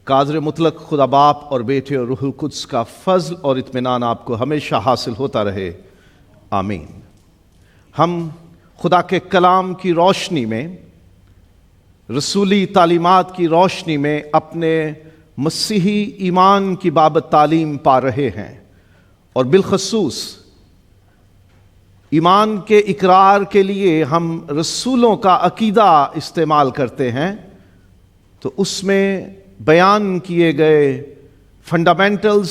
قادر مطلق خدا باپ اور بیٹے اور روح القدس کا فضل اور اطمینان آپ کو ہمیشہ حاصل ہوتا رہے، آمین۔ ہم خدا کے کلام کی روشنی میں، رسولی تعلیمات کی روشنی میں اپنے مسیحی ایمان کی بابت تعلیم پا رہے ہیں، اور بالخصوص ایمان کے اقرار کے لیے ہم رسولوں کا عقیدہ استعمال کرتے ہیں، تو اس میں بیان کیے گئے فنڈامنٹلز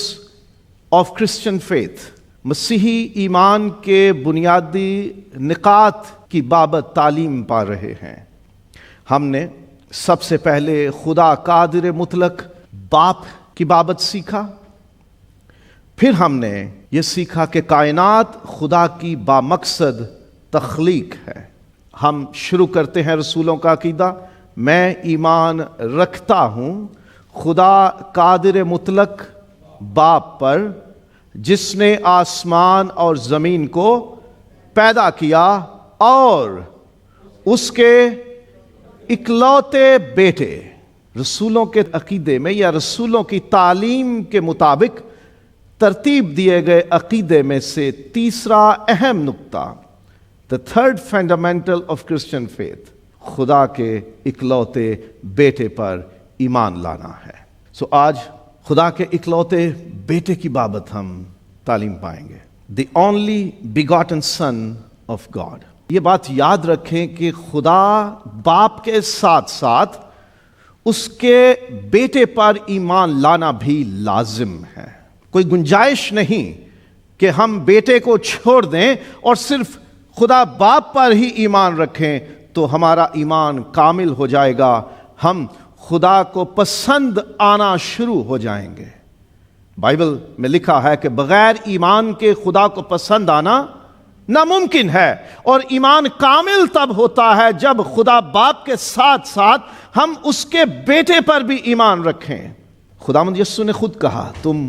آف کرسچن فیتھ، مسیحی ایمان کے بنیادی نکات کی بابت تعلیم پا رہے ہیں۔ ہم نے سب سے پہلے خدا قادر مطلق باپ کی بابت سیکھا، پھر ہم نے یہ سیکھا کہ کائنات خدا کی بامقصد تخلیق ہے۔ ہم شروع کرتے ہیں رسولوں کا عقیدہ۔ میں ایمان رکھتا ہوں خدا قادر مطلق باپ پر، جس نے آسمان اور زمین کو پیدا کیا اور اس کے اکلوتے بیٹے۔ رسولوں کے عقیدے میں یا رسولوں کی تعلیم کے مطابق ترتیب دیے گئے عقیدے میں سے تیسرا اہم نقطہ، the third fundamental of Christian faith، خدا کے اکلوتے بیٹے پر ایمان لانا ہے۔ آج خدا کے اکلوتے بیٹے کی بابت ہم تعلیم پائیں گے۔ the only begotten son of God۔ یہ بات یاد رکھیں کہ خدا باپ کے ساتھ ساتھ اس کے بیٹے پر ایمان لانا بھی لازم ہے۔ کوئی گنجائش نہیں کہ ہم بیٹے کو چھوڑ دیں اور صرف خدا باپ پر ہی ایمان رکھیں تو ہمارا ایمان کامل ہو جائے گا، ہم خدا کو پسند آنا شروع ہو جائیں گے۔ بائبل میں لکھا ہے کہ بغیر ایمان کے خدا کو پسند آنا ناممکن ہے، اور ایمان کامل تب ہوتا ہے جب خدا باپ کے ساتھ ساتھ ہم اس کے بیٹے پر بھی ایمان رکھیں۔ خداوند یسوع نے خود کہا، تم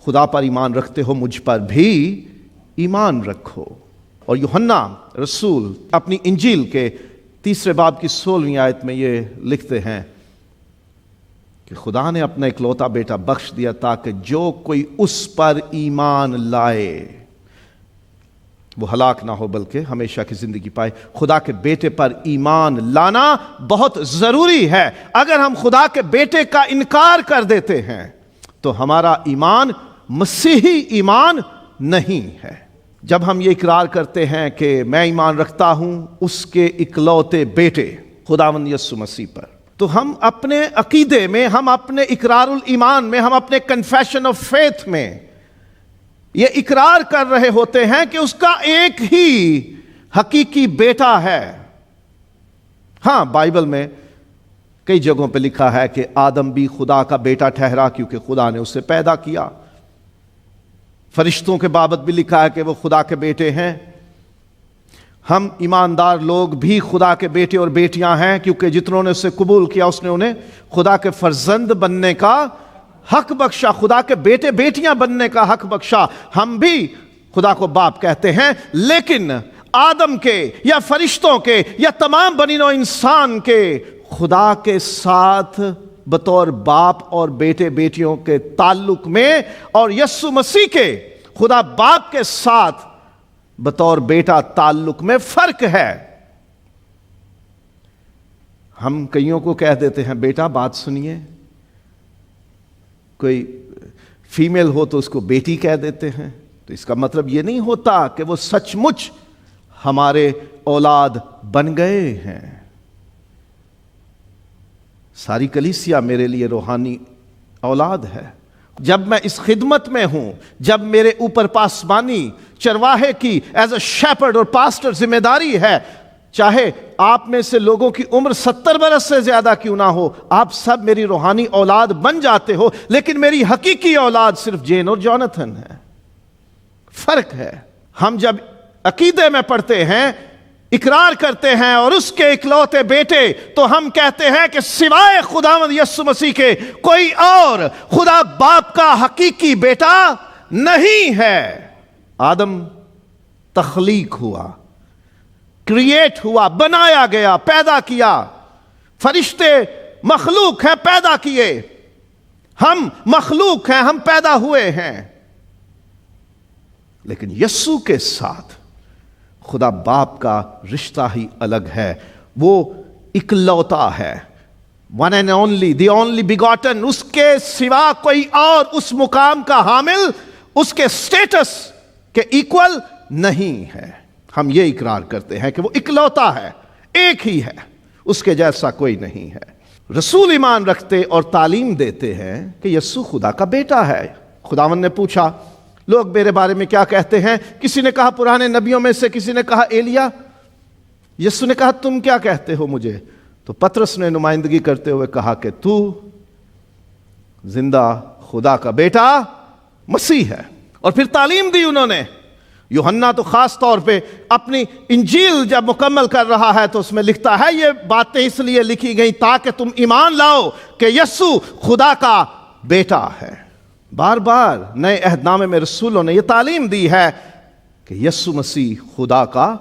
خدا پر ایمان رکھتے ہو، مجھ پر بھی ایمان رکھو۔ اور یوحنا رسول اپنی انجیل کے 3 باب کی 16ویں آیت میں یہ لکھتے ہیں کہ خدا نے اپنا اکلوتا بیٹا بخش دیا تاکہ جو کوئی اس پر ایمان لائے وہ ہلاک نہ ہو بلکہ ہمیشہ کی زندگی پائے۔ خدا کے بیٹے پر ایمان لانا بہت ضروری ہے۔ اگر ہم خدا کے بیٹے کا انکار کر دیتے ہیں تو ہمارا ایمان مسیحی ایمان نہیں ہے۔ جب ہم یہ اقرار کرتے ہیں کہ میں ایمان رکھتا ہوں اس کے اکلوتے بیٹے خداوند یسوع مسیح پر، تو ہم اپنے عقیدے میں، ہم اپنے اقرار الایمان میں، ہم اپنے کنفیشن آف فیتھ میں یہ اقرار کر رہے ہوتے ہیں کہ اس کا ایک ہی حقیقی بیٹا ہے۔ ہاں، بائبل میں کئی جگہوں پہ لکھا ہے کہ آدم بھی خدا کا بیٹا ٹھہرا کیونکہ خدا نے اسے پیدا کیا۔ فرشتوں کے بابت بھی لکھا ہے کہ وہ خدا کے بیٹے ہیں۔ ہم ایماندار لوگ بھی خدا کے بیٹے اور بیٹیاں ہیں، کیونکہ جتنوں نے اسے قبول کیا اس نے انہیں خدا کے فرزند بننے کا حق بخشا، خدا کے بیٹے بیٹیاں بننے کا حق بخشا۔ ہم بھی خدا کو باپ کہتے ہیں، لیکن آدم کے یا فرشتوں کے یا تمام بنی نوع انسان کے خدا کے ساتھ بطور باپ اور بیٹے بیٹیوں کے تعلق میں، اور یسوع مسیح کے خدا باپ کے ساتھ بطور بیٹا تعلق میں فرق ہے۔ ہم کئیوں کو کہہ دیتے ہیں، بیٹا بات سنیے۔ کوئی فیمیل ہو تو اس کو بیٹی کہہ دیتے ہیں، تو اس کا مطلب یہ نہیں ہوتا کہ وہ سچ مچ ہمارے اولاد بن گئے ہیں۔ ساری کلیسیا میرے لیے روحانی اولاد ہے۔ جب میں اس خدمت میں ہوں، جب میرے اوپر پاسبانی چرواہے کی ایز اے شیپرڈ اور پاسٹر ذمہ داری ہے، چاہے آپ میں سے لوگوں کی عمر 70 برس سے زیادہ کیوں نہ ہو، آپ سب میری روحانی اولاد بن جاتے ہو، لیکن میری حقیقی اولاد صرف جین اور جونتھن ہے۔ فرق ہے۔ ہم جب عقیدے میں پڑھتے ہیں، اقرار کرتے ہیں اور اس کے اکلوتے بیٹے، تو ہم کہتے ہیں کہ سوائے خداوند یسوع مسیح کے کوئی اور خدا باپ کا حقیقی بیٹا نہیں ہے۔ آدم تخلیق ہوا، کریٹ ہوا، بنایا گیا، پیدا کیا۔ فرشتے مخلوق ہے، پیدا کیے، ہم مخلوق ہیں، ہم پیدا ہوئے ہیں، لیکن یسوع کے ساتھ خدا باپ کا رشتہ ہی الگ ہے. وہ اکلوتا ہے، one and only, the only begotten. اس کے سوا کوئی اور اس مقام کا حامل، اس کے سٹیٹس کے ایکول نہیں ہے. ہم یہ اقرار کرتے ہیں کہ وہ اکلوتا ہے، ایک ہی ہے، اس کے جیسا کوئی نہیں ہے. رسول ایمان رکھتے اور تعلیم دیتے ہیں کہ یسوع خدا کا بیٹا ہے. خداوند نے پوچھا لوگ میرے بارے میں کیا کہتے ہیں؟ کسی نے کہا پرانے نبیوں میں سے، کسی نے کہا ایلیا. یسوع نے کہا تم کیا کہتے ہو مجھے؟ تو پطرس نے نمائندگی کرتے ہوئے کہا کہ تو زندہ خدا کا بیٹا مسیح ہے. اور پھر تعلیم دی انہوں نے. یوحنا تو خاص طور پہ اپنی انجیل جب مکمل کر رہا ہے تو اس میں لکھتا ہے یہ باتیں اس لیے لکھی گئیں تاکہ تم ایمان لاؤ کہ یسوع خدا کا بیٹا ہے. بار بار نئے عہد نامے میں رسولوں نے یہ تعلیم دی ہے کہ یسوع مسیح خدا کا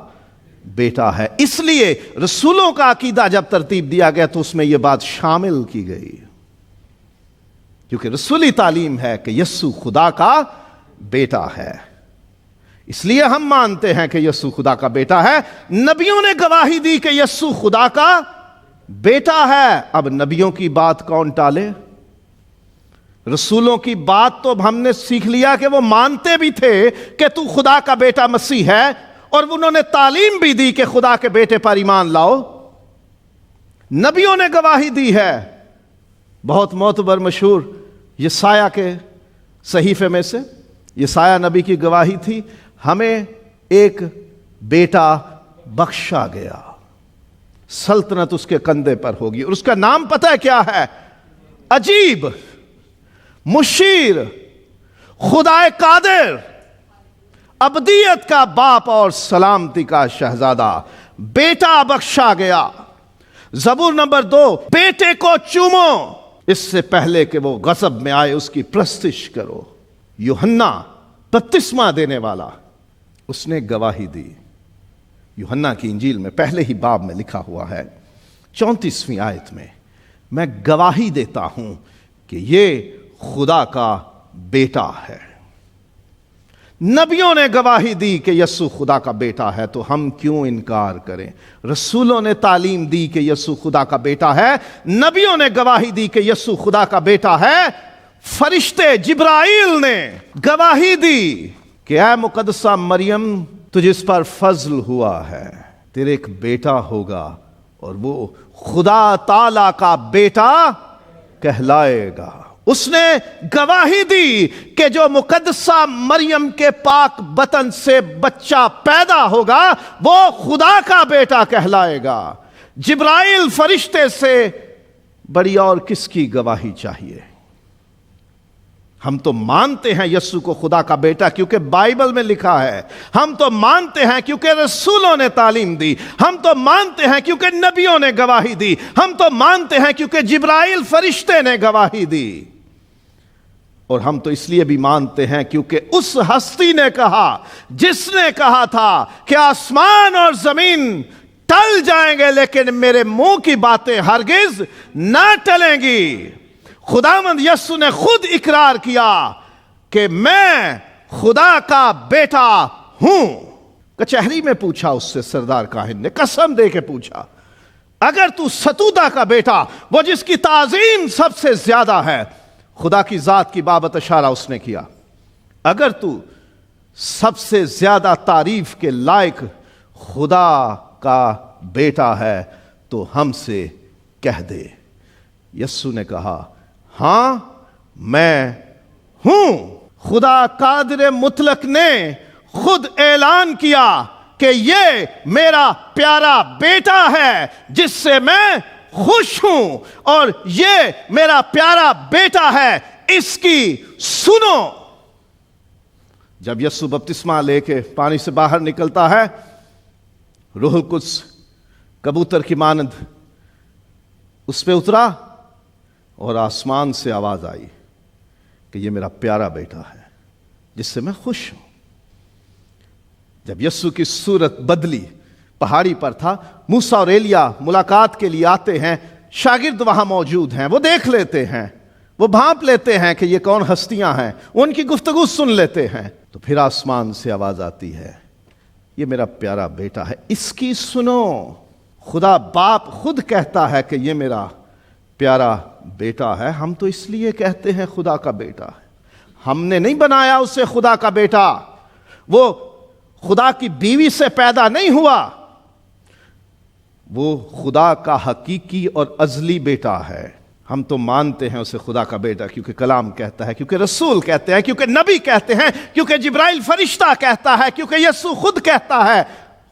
بیٹا ہے. اس لیے رسولوں کا عقیدہ جب ترتیب دیا گیا تو اس میں یہ بات شامل کی گئی، کیونکہ رسولی تعلیم ہے کہ یسوع خدا کا بیٹا ہے. اس لیے ہم مانتے ہیں کہ یسوع خدا کا بیٹا ہے. نبیوں نے گواہی دی کہ یسوع خدا کا بیٹا ہے. اب نبیوں کی بات کون ٹالے؟ رسولوں کی بات تو ہم نے سیکھ لیا کہ وہ مانتے بھی تھے کہ تو خدا کا بیٹا مسیح ہے، اور انہوں نے تعلیم بھی دی کہ خدا کے بیٹے پر ایمان لاؤ. نبیوں نے گواہی دی ہے. بہت معتبر مشہور یسایہ کے صحیفے میں سے یسایہ نبی کی گواہی تھی، ہمیں ایک بیٹا بخشا گیا، سلطنت اس کے کندھے پر ہوگی، اور اس کا نام پتہ ہے کیا ہے؟ عجیب، مشیر، خدائے قادر، ابدیت کا باپ اور سلامتی کا شہزادہ. بیٹا بخشا گیا. زبور نمبر 2، بیٹے کو چومو اس سے پہلے کہ وہ غضب میں آئے، اس کی پرستش کرو. یوحنا بپتسمہ دینے والا، اس نے گواہی دی. یوحنا کی انجیل میں پہلے ہی باب میں لکھا ہوا ہے 34ویں آیت میں، میں گواہی دیتا ہوں کہ یہ خدا کا بیٹا ہے. نبیوں نے گواہی دی کہ یسوع خدا کا بیٹا ہے، تو ہم کیوں انکار کریں؟ رسولوں نے تعلیم دی کہ یسوع خدا کا بیٹا ہے، نبیوں نے گواہی دی کہ یسوع خدا کا بیٹا ہے. فرشتے جبرائیل نے گواہی دی کہ اے مقدسہ مریم تجھ اس پر فضل ہوا ہے، تیرے ایک بیٹا ہوگا اور وہ خدا تعالی کا بیٹا کہلائے گا. اس نے گواہی دی کہ جو مقدسہ مریم کے پاک بطن سے بچہ پیدا ہوگا وہ خدا کا بیٹا کہلائے گا. جبرائیل فرشتے سے بڑی اور کس کی گواہی چاہیے؟ ہم تو مانتے ہیں یسوع کو خدا کا بیٹا کیونکہ بائبل میں لکھا ہے. ہم تو مانتے ہیں کیونکہ رسولوں نے تعلیم دی. ہم تو مانتے ہیں کیونکہ نبیوں نے گواہی دی. ہم تو مانتے ہیں کیونکہ جبرائیل فرشتے نے گواہی دی. اور ہم تو اس لیے بھی مانتے ہیں کیونکہ اس ہستی نے کہا جس نے کہا تھا کہ آسمان اور زمین ٹل جائیں گے لیکن میرے منہ کی باتیں ہرگز نہ ٹلیں گی. خداوند یسوع نے خود اقرار کیا کہ میں خدا کا بیٹا ہوں. کچہری میں پوچھا اس سے سردار کاہن نے، قسم دے کے پوچھا، اگر تو ستودہ کا بیٹا، وہ جس کی تعظیم سب سے زیادہ ہے، خدا کی ذات کی بابت اشارہ اس نے کیا، اگر تو سب سے زیادہ تعریف کے لائق خدا کا بیٹا ہے تو ہم سے کہہ دے. یسوع نے کہا ہاں میں ہوں. خدا قادر مطلق نے خود اعلان کیا کہ یہ میرا پیارا بیٹا ہے جس سے میں خوش ہوں، اور یہ میرا پیارا بیٹا ہے، اس کی سنو. جب یسوع بپتسمہ لے کے پانی سے باہر نکلتا ہے، روح القدس کبوتر کی مانند اس پہ اترا اور آسمان سے آواز آئی کہ یہ میرا پیارا بیٹا ہے جس سے میں خوش ہوں. جب یسوع کی صورت بدلی، پہاڑی پر تھا، موسیٰ اور ایلیا ملاقات کے لیے آتے ہیں، شاگرد وہاں موجود ہیں، وہ دیکھ لیتے ہیں وہ بھانپ لیتے ہیں کہ یہ کون ہستیاں ہیں، ان کی گفتگو سن لیتے ہیں، تو پھر آسمان سے آواز آتی ہے، یہ میرا پیارا بیٹا ہے، اس کی سنو۔ خدا باپ خود کہتا ہے کہ یہ میرا پیارا بیٹا ہے۔ ہم تو اس لیے کہتے ہیں خدا کا بیٹا ہے، ہم نے نہیں بنایا اسے خدا کا بیٹا، وہ خدا کی بیوی سے پیدا نہیں ہوا، وہ خدا کا حقیقی اور ازلی بیٹا ہے۔ ہم تو مانتے ہیں اسے خدا کا بیٹا کیونکہ کلام کہتا ہے، کیونکہ رسول کہتے ہیں، کیونکہ نبی کہتے ہیں، کیونکہ جبرائیل فرشتہ کہتا ہے، کیونکہ یسوع خود کہتا ہے،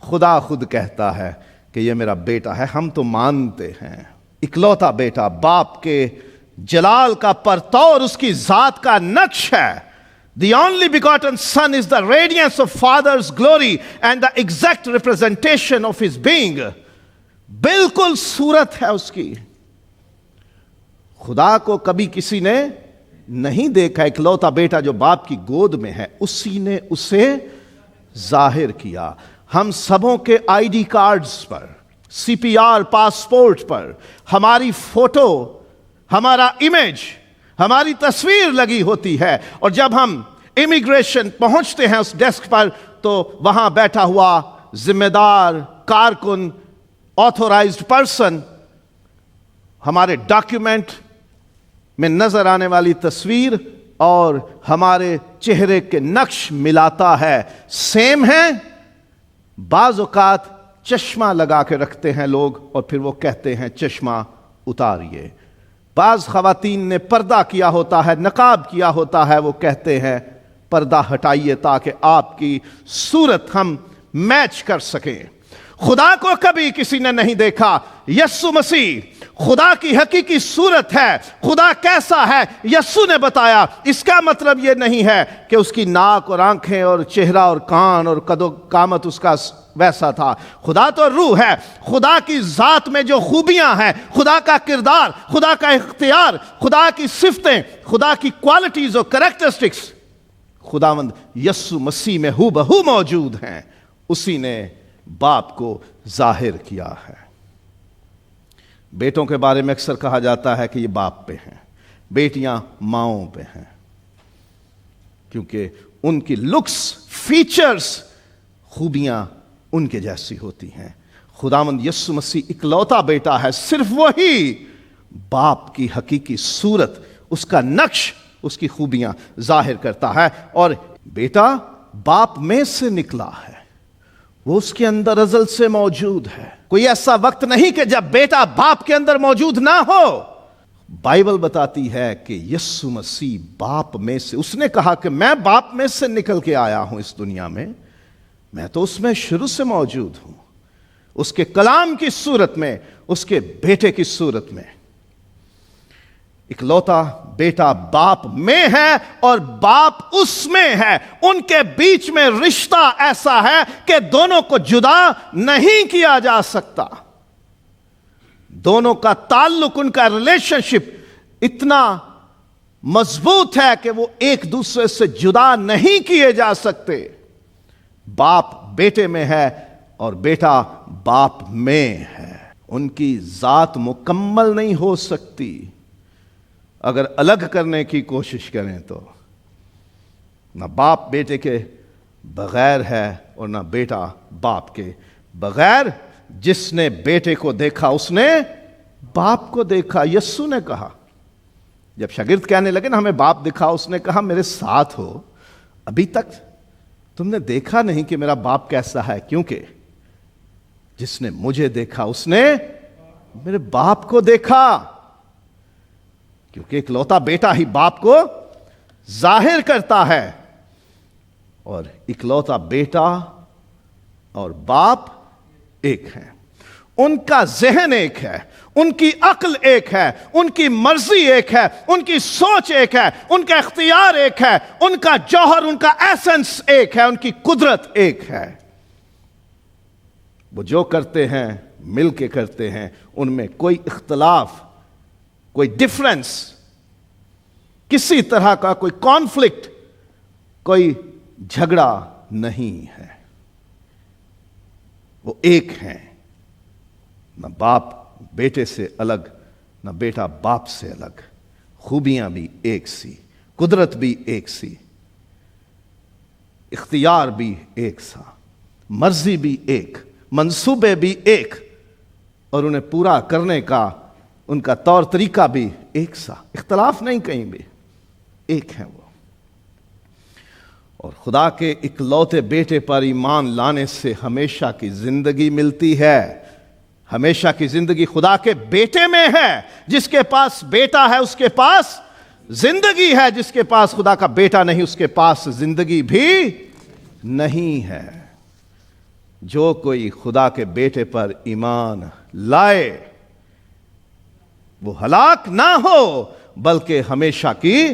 خدا خود کہتا ہے کہ یہ میرا بیٹا ہے۔ ہم تو مانتے ہیں اکلوتا بیٹا باپ کے جلال کا پرتو اور اس کی ذات کا نقش ہے۔ The only begotten Son is the radiance of Father's glory and the exact representation of his being۔ بالکل صورت ہے اس کی۔ خدا کو کبھی کسی نے نہیں دیکھا، اکلوتا بیٹا جو باپ کی گود میں ہے اسی نے اسے ظاہر کیا۔ ہم سبوں کے آئی ڈی کارڈز پر، سی پی آر پاسپورٹ پر ہماری فوٹو، ہمارا امیج، ہماری تصویر لگی ہوتی ہے، اور جب ہم امیگریشن پہنچتے ہیں اس ڈیسک پر تو وہاں بیٹھا ہوا ذمہ دار کارکن آتھورائزڈ پرسن ہمارے ڈاکیومنٹ میں نظر آنے والی تصویر اور ہمارے چہرے کے نقش ملاتا ہے، سیم ہے۔ بعض اوقات چشمہ لگا کے رکھتے ہیں لوگ اور پھر وہ کہتے ہیں چشمہ اتاریے۔ بعض خواتین نے پردہ کیا ہوتا ہے، نقاب کیا ہوتا ہے، وہ کہتے ہیں پردہ ہٹائیے تاکہ آپ کی صورت ہم میچ کر سکیں۔ خدا کو کبھی کسی نے نہیں دیکھا، یسوع مسیح خدا کی حقیقی صورت ہے۔ خدا کیسا ہے یسوع نے بتایا۔ اس کا مطلب یہ نہیں ہے کہ اس کی ناک اور آنکھیں اور چہرہ اور کان اور قد و قامت اس کا ویسا تھا۔ خدا تو روح ہے، خدا کی ذات میں جو خوبیاں ہیں، خدا کا کردار، خدا کا اختیار، خدا کی صفتیں، خدا کی کوالٹیز اور کریکٹرسٹکس خداوند یسوع مسیح میں ہو بہو موجود ہیں۔ اسی نے باپ کو ظاہر کیا ہے۔ بیٹوں کے بارے میں اکثر کہا جاتا ہے کہ یہ باپ پہ ہیں، بیٹیاں ماؤں پہ ہیں، کیونکہ ان کی لکس، فیچرز، خوبیاں ان کے جیسی ہوتی ہیں۔ خداوند یسوع مسیح اکلوتا بیٹا ہے، صرف وہی باپ کی حقیقی صورت، اس کا نقش، اس کی خوبیاں ظاہر کرتا ہے۔ اور بیٹا باپ میں سے نکلا ہے، وہ اس کے اندر ازل سے موجود ہے۔ کوئی ایسا وقت نہیں کہ جب بیٹا باپ کے اندر موجود نہ ہو۔ بائبل بتاتی ہے کہ یسوع مسیح باپ میں سے، اس نے کہا کہ میں باپ میں سے نکل کے آیا ہوں اس دنیا میں تو اس میں شروع سے موجود ہوں، اس کے کلام کی صورت میں، اس کے بیٹے کی صورت میں۔ اکلوتا بیٹا باپ میں ہے اور باپ اس میں ہے، ان کے بیچ میں رشتہ ایسا ہے کہ دونوں کو جدا نہیں کیا جا سکتا۔ دونوں کا تعلق، ان کا ریلیشن شپ اتنا مضبوط ہے کہ وہ ایک دوسرے سے جدا نہیں کیے جا سکتے۔ باپ بیٹے میں ہے اور بیٹا باپ میں ہے۔ ان کی ذات مکمل نہیں ہو سکتی اگر الگ کرنے کی کوشش کریں تو۔ نہ باپ بیٹے کے بغیر ہے اور نہ بیٹا باپ کے بغیر۔ جس نے بیٹے کو دیکھا اس نے باپ کو دیکھا۔ یسوع نے کہا، جب شاگرد کہنے لگے نا ہمیں باپ دکھا، اس نے کہا میرے ساتھ ہو، ابھی تک تم نے دیکھا نہیں کہ میرا باپ کیسا ہے، کیونکہ جس نے مجھے دیکھا اس نے میرے باپ کو دیکھا۔ کیونکہ اکلوتا بیٹا ہی باپ کو ظاہر کرتا ہے، اور اکلوتا بیٹا اور باپ ایک ہیں۔ ان کا ذہن ایک ہے، ان کی عقل ایک ہے، ان کی مرضی ایک ہے، ان کی سوچ ایک ہے، ان کا اختیار ایک ہے، ان کا جوہر، ان کا ایسنس ایک ہے، ان کی قدرت ایک ہے۔ وہ جو کرتے ہیں مل کے کرتے ہیں، ان میں کوئی اختلاف، کوئی ڈفرنس، کسی طرح کا کوئی کانفلکٹ، کوئی جھگڑا نہیں ہے۔ وہ ایک ہیں، نہ باپ بیٹے سے الگ، نہ بیٹا باپ سے الگ۔ خوبیاں بھی ایک سی، قدرت بھی ایک سی، اختیار بھی ایک سا، مرضی بھی ایک، منصوبے بھی ایک، اور انہیں پورا کرنے کا ان کا طور طریقہ بھی ایک سا، اختلاف نہیں کہیں بھی، ایک ہیں وہ۔ اور خدا کے اکلوتے بیٹے پر ایمان لانے سے ہمیشہ کی زندگی ملتی ہے۔ ہمیشہ کی زندگی خدا کے بیٹے میں ہے۔ جس کے پاس بیٹا ہے اس کے پاس زندگی ہے، جس کے پاس خدا کا بیٹا نہیں اس کے پاس زندگی بھی نہیں ہے۔ جو کوئی خدا کے بیٹے پر ایمان لائے وہ ہلاک نہ ہو بلکہ ہمیشہ کی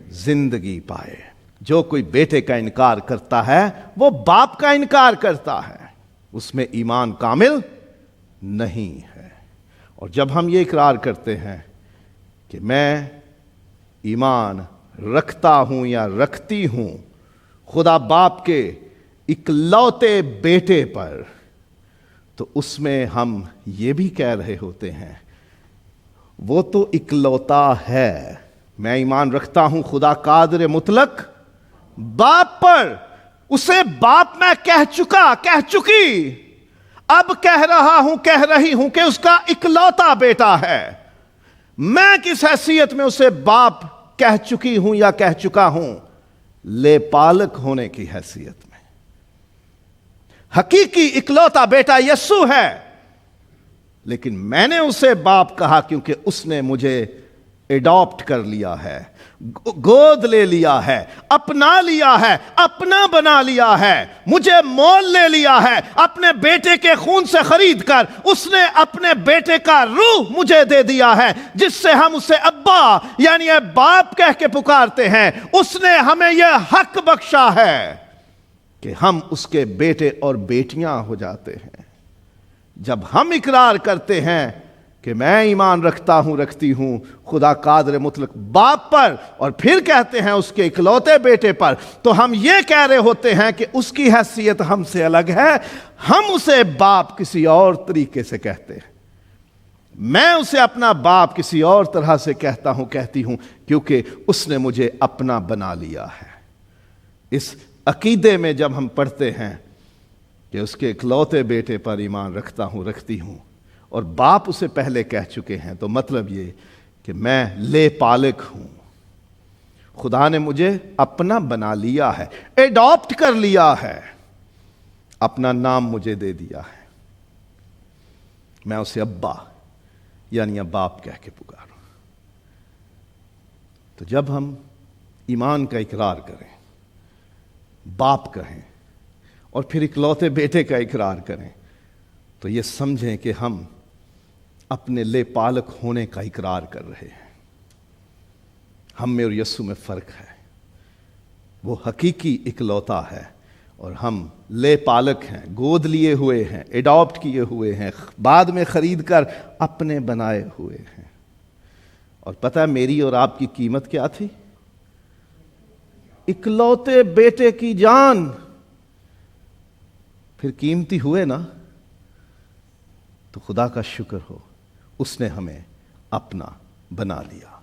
زندگی پائے۔ جو کوئی بیٹے کا انکار کرتا ہے وہ باپ کا انکار کرتا ہے، اس میں ایمان کامل نہیں ہے۔ اور جب ہم یہ اقرار کرتے ہیں کہ میں ایمان رکھتا ہوں یا رکھتی ہوں خدا باپ کے اکلوتے بیٹے پر، تو اس میں ہم یہ بھی کہہ رہے ہوتے ہیں وہ تو اکلوتا ہے۔ میں ایمان رکھتا ہوں خدا قادر مطلق باپ پر، اسے باپ میں کہہ چکی، اب کہہ رہا ہوں، کہہ رہی ہوں کہ اس کا اکلوتا بیٹا ہے۔ میں کس حیثیت میں اسے باپ کہہ چکی ہوں یا کہہ چکا ہوں؟ لے پالک ہونے کی حیثیت میں۔ حقیقی اکلوتا بیٹا یسوع ہے، لیکن میں نے اسے باپ کہا کیونکہ اس نے مجھے ایڈاپٹ کر لیا ہے، گود لے لیا ہے، اپنا لیا ہے، اپنا بنا لیا ہے، مجھے مول لے لیا ہے، اپنے بیٹے کے خون سے خرید کر اس نے اپنے بیٹے کا روح مجھے دے دیا ہے، جس سے ہم اسے ابا یعنی اے باپ کہہ کے پکارتے ہیں۔ اس نے ہمیں یہ حق بخشا ہے کہ ہم اس کے بیٹے اور بیٹیاں ہو جاتے ہیں۔ جب ہم اقرار کرتے ہیں کہ میں ایمان رکھتا ہوں، رکھتی ہوں خدا قادر مطلق باپ پر، اور پھر کہتے ہیں اس کے اکلوتے بیٹے پر، تو ہم یہ کہہ رہے ہوتے ہیں کہ اس کی حیثیت ہم سے الگ ہے، ہم اسے باپ کسی اور طریقے سے کہتے ہیں۔ میں اسے اپنا باپ کسی اور طرح سے کہتا ہوں، کہتی ہوں، کیونکہ اس نے مجھے اپنا بنا لیا ہے۔ اس عقیدے میں جب ہم پڑھتے ہیں کہ اس کے اکلوتے بیٹے پر ایمان رکھتا ہوں، رکھتی ہوں، اور باپ اسے پہلے کہہ چکے ہیں، تو مطلب یہ کہ میں لے پالک ہوں۔ خدا نے مجھے اپنا بنا لیا ہے، ایڈاپٹ کر لیا ہے، اپنا نام مجھے دے دیا ہے۔ میں اسے ابا یعنی باپ کہہ کے پکاروں۔ تو جب ہم ایمان کا اقرار کریں، باپ کہیں، اور پھر اکلوتے بیٹے کا اقرار کریں، تو یہ سمجھیں کہ ہم اپنے لے پالک ہونے کا اقرار کر رہے ہیں۔ ہم میں اور یسوع میں فرق ہے۔ وہ حقیقی اکلوتا ہے اور ہم لے پالک ہیں، گود لیے ہوئے ہیں، ایڈاپٹ کیے ہوئے ہیں، بعد میں خرید کر اپنے بنائے ہوئے ہیں۔ اور پتہ ہے میری اور آپ کی قیمت کیا تھی؟ اکلوتے بیٹے کی جان۔ پھر قیمتی ہوئے نا، تو خدا کا شکر ہو، اس نے ہمیں اپنا بنا لیا۔